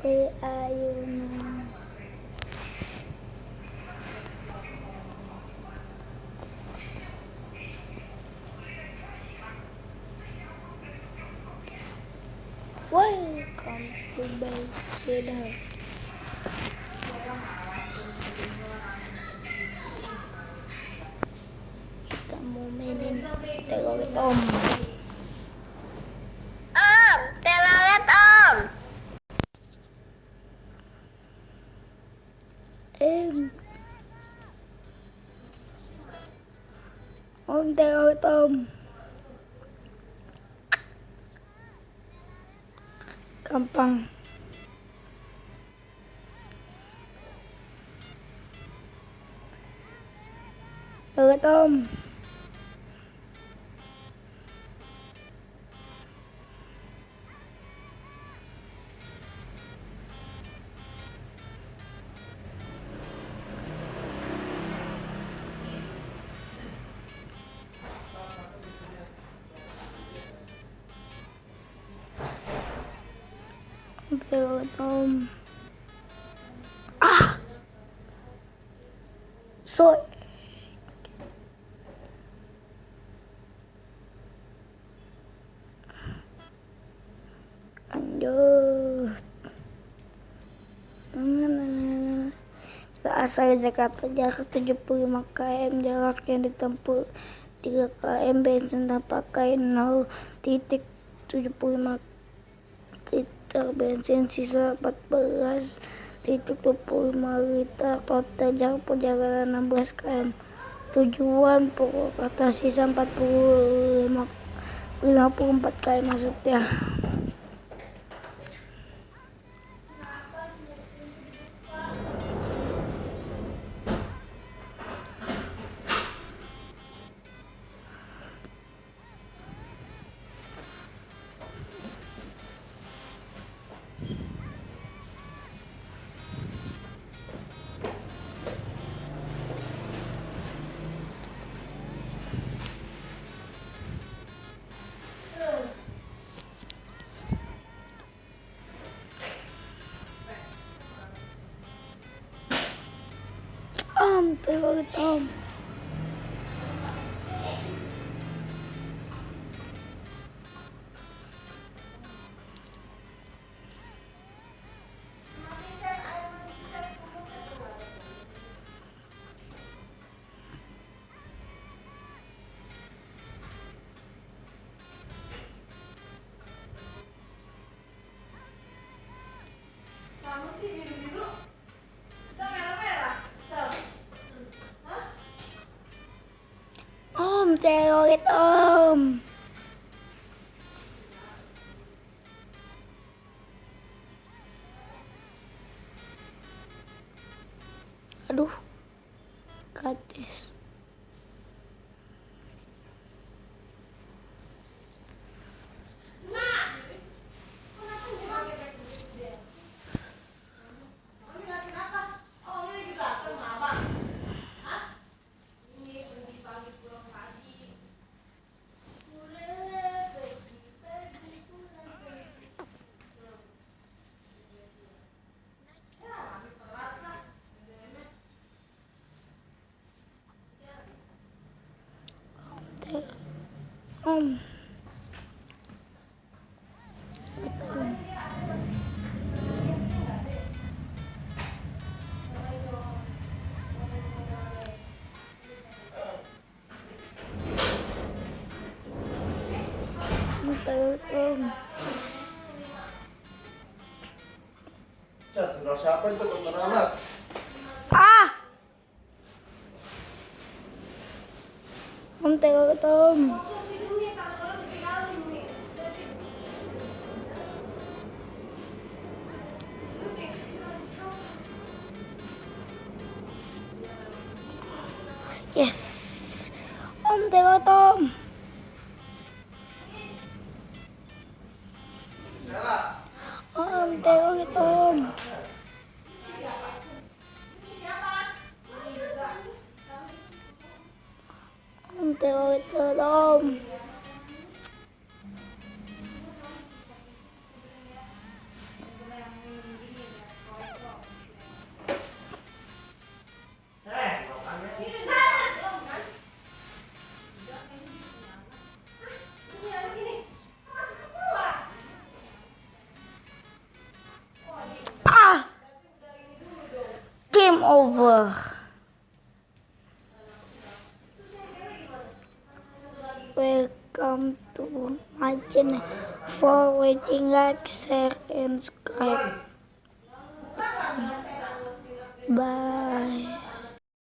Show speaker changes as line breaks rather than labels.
ayunan. Welcome to my channel. Kita mau mainin telolet om.
Telolet om.
Telolet om. Gampang. Telolet om. Telolet om. So lanjut. Saat saya Jakarta jarak 75 km, jarak yang ditempuh 3 km, bensin tak pakai 0,75 liter, bensin sisa 14,25 liter, total jarak perjalanan 16 km, tujuan Purwakarta sisa 54 km maksudnya. Telolet om. Telolet om. Aduh, gratis. Om. Om.
Tinggal siapa itu Dokter Ahmad?
Telolet om. Yes. Telolet om. Telolet om. Telolet om. Game over. Welcome to my channel. For watching, like, share, and subscribe. Bye.